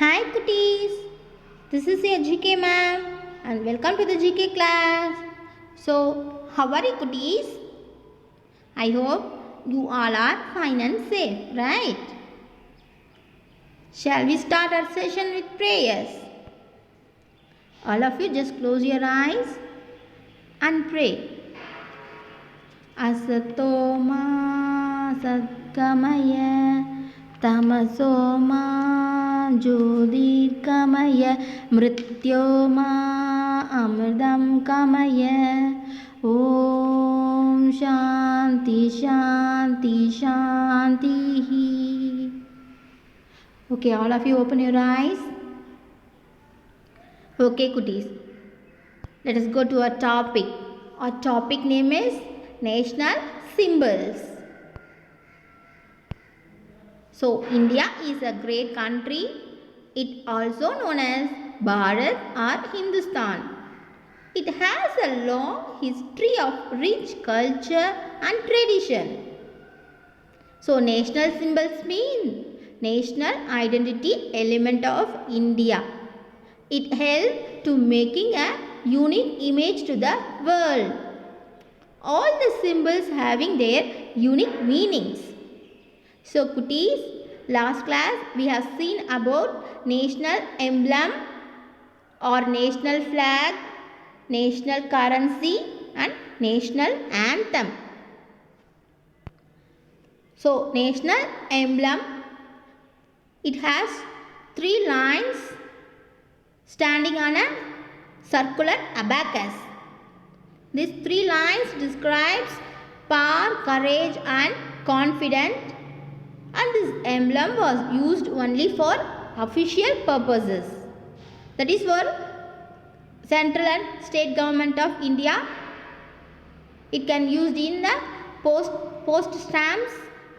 Hi cuties, this is your GK ma'am and welcome to the GK class. So, how are you cuties? I hope you all are fine and safe, right? Shall we start our session with prayers? All of you just close your eyes and pray. Asato ma satgamaya tamaso ma jyotirgamaya mrityo ma amridam gamaya. Om Shanti Shanti Shanti. Okay, all of you open your eyes. Okay, cuties. Let us go to our topic. Our topic name is National Symbols. So, India is a great country. It also known as Bharat or Hindustan. It has a long history of rich culture and tradition. So, national symbols mean national identity element of India. It helps to making a unique image to the world. All the symbols having their unique meanings. So cuties, last class we have seen about national emblem or national flag, national currency and national anthem. So national emblem, it has 3 lines standing on a circular abacus. These 3 lines describes power, courage and confidence, and this emblem was used only for official purposes. That is for central and state government of India. It can used in the post stamps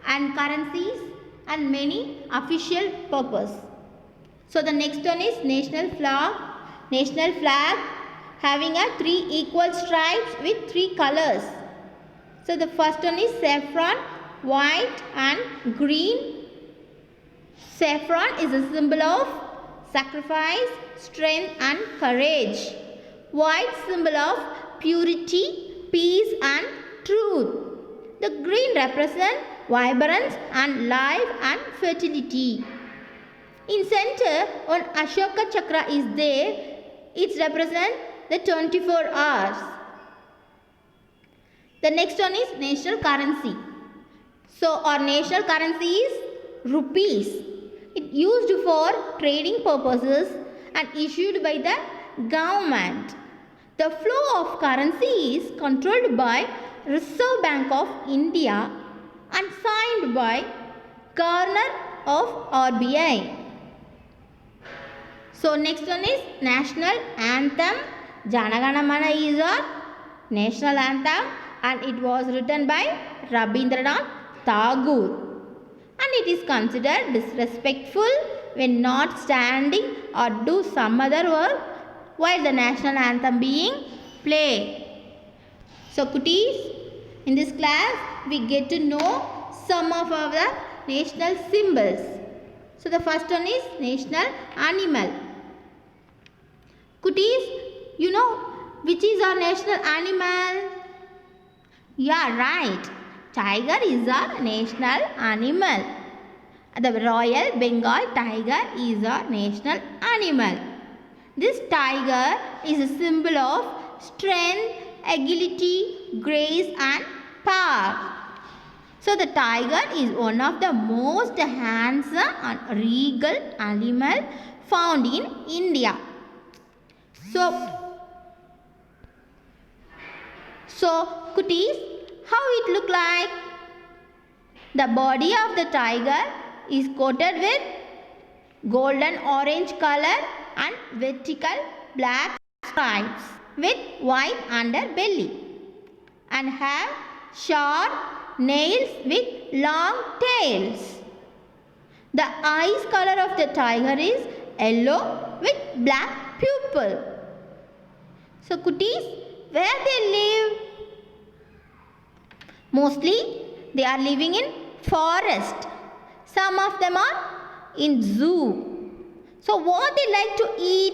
and currencies and many official purpose. So the next one is national flag. National flag having a 3 equal stripes with 3 colors. So the first one is saffron, white and green. Saffron is a symbol of sacrifice, strength and courage. White symbol of purity, peace and truth. The green represents vibrance and life and fertility. In center, one Ashoka chakra is there. It represents the 24 hours. The next one is national currency. So our national currency is rupees. It used for trading purposes and issued by the government. The flow of currency is controlled by Reserve Bank of India and signed by Governor of RBI. So next one is national anthem. Jana Gana Mana is our national anthem and it was written by Rabindranath Tagore. And it is considered disrespectful when not standing or do some other work while the national anthem being played. So cuties, in this class we get to know some of our national symbols. So the first one is national animal. Cuties, you know which is our national animal? Yeah, right. Tiger is our national animal. The Royal Bengal tiger is our national animal. This tiger is a symbol of strength, agility, grace and power. So the tiger is one of the most handsome and regal animal found in India. So cuties, how it look like? The body of the tiger is coated with golden orange color and vertical black stripes with white underbelly and have sharp nails with long tails. The eyes color of the tiger is yellow with black pupil. So cuties, where they live? Mostly they are living in forest. Some of them are in zoo. So what they like to eat?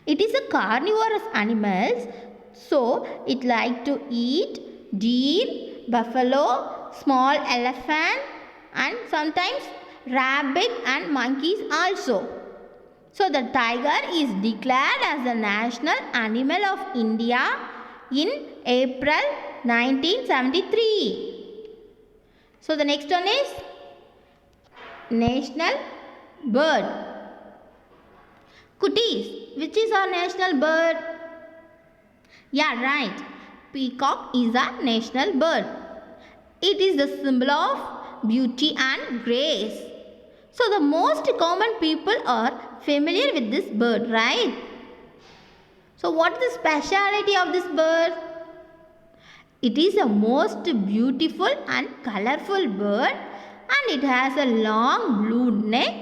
It is a carnivorous animals, so it like to eat deer, buffalo, small elephant and sometimes rabbit and monkeys also. So the tiger is declared as the national animal of India in April 1973. So the next one is national bird. Kutis, which is our national bird? Yeah, right. Peacock is our national bird. It is the symbol of beauty and grace. So the most common people are familiar with this bird, right? So what is the speciality of this bird? It is the most beautiful and colorful bird, and it has a long blue neck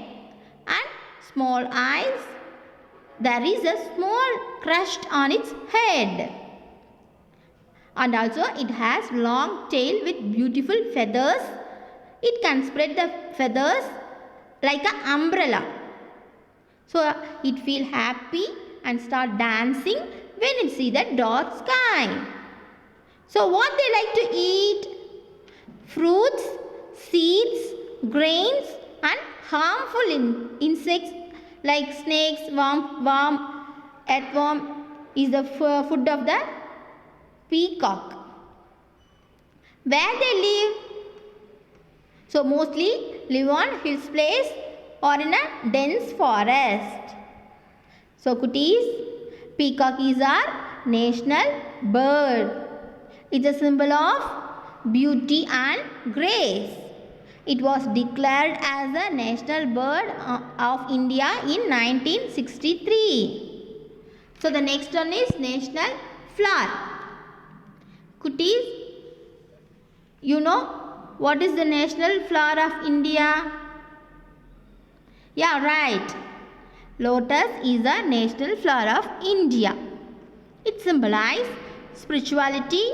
and small eyes. There is a small crest on its head. And also it has long tail with beautiful feathers. It can spread the feathers like an umbrella. So it feel happy and start dancing when it see the dark sky. So what they like to eat? Fruits, seeds, grains and harmful insects like snakes, earthworm is the food of the peacock. Where they live? So mostly live on hills place or in a dense forest. So kutis, peacock is our national bird. It's a symbol of beauty and grace. It was declared as a national bird of India in 1963. So the next one is national flower. Kutis, you know what is the national flower of India? Yeah, right. Lotus is the national flower of India. It symbolizes spirituality,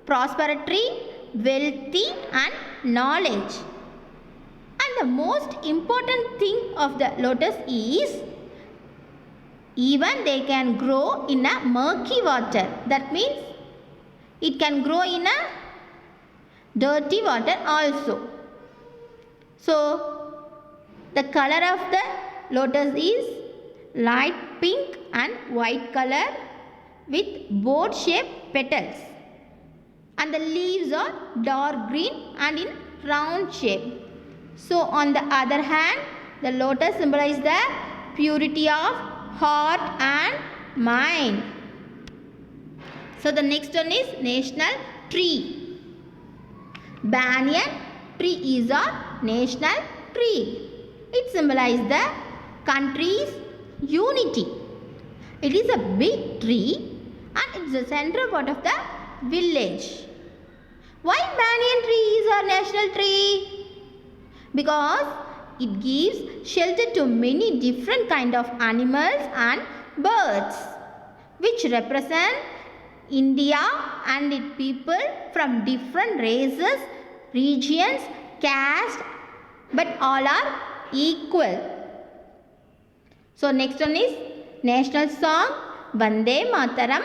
prosperity, wealthy and knowledge. And the most important thing of the lotus is even they can grow in a murky water. That means it can grow in a dirty water also. So the color of the lotus is light pink and white color with boat shaped petals. And the leaves are dark green and in round shape. So on the other hand, the lotus symbolizes the purity of heart and mind. So the next one is national tree. Banyan tree is our national tree. It symbolizes the country's unity. It is a big tree and it's the central part of the village. Why banyan tree is our national tree? Because it gives shelter to many different kind of animals and birds, which represent India and its people from different races, regions, caste, but all are equal. So next one is national song. Vande Mataram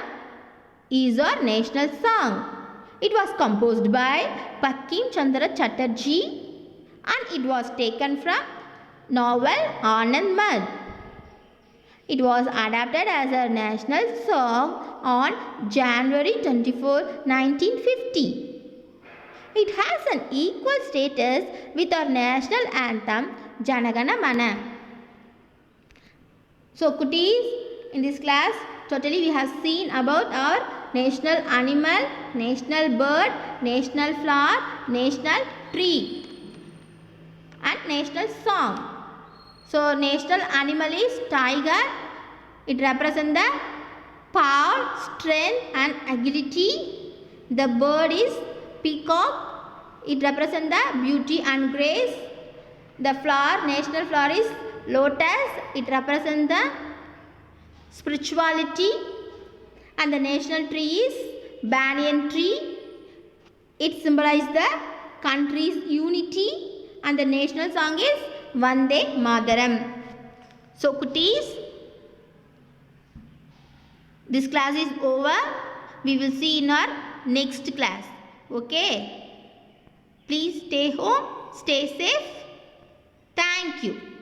is our national song. It was composed by Bankim Chandra Chatterjee and it was taken from novel Anand Madh. It was adapted as a national song on January 24, 1950. It has an equal status with our national anthem Jana Gana Mana. So kutis, in this class totally we have seen about our national animal, national bird, national flower, national tree and national song. So national animal is tiger. It represents the power, strength and agility. The bird is peacock. It represents the beauty and grace. The flower, national flower is lotus. It represents the spirituality. And the national tree is banyan tree. It symbolizes the country's unity. And the national song is Vande Mataram. So kutties, this class is over. We will see in our next class. Okay. Please stay home, stay safe. Thank you.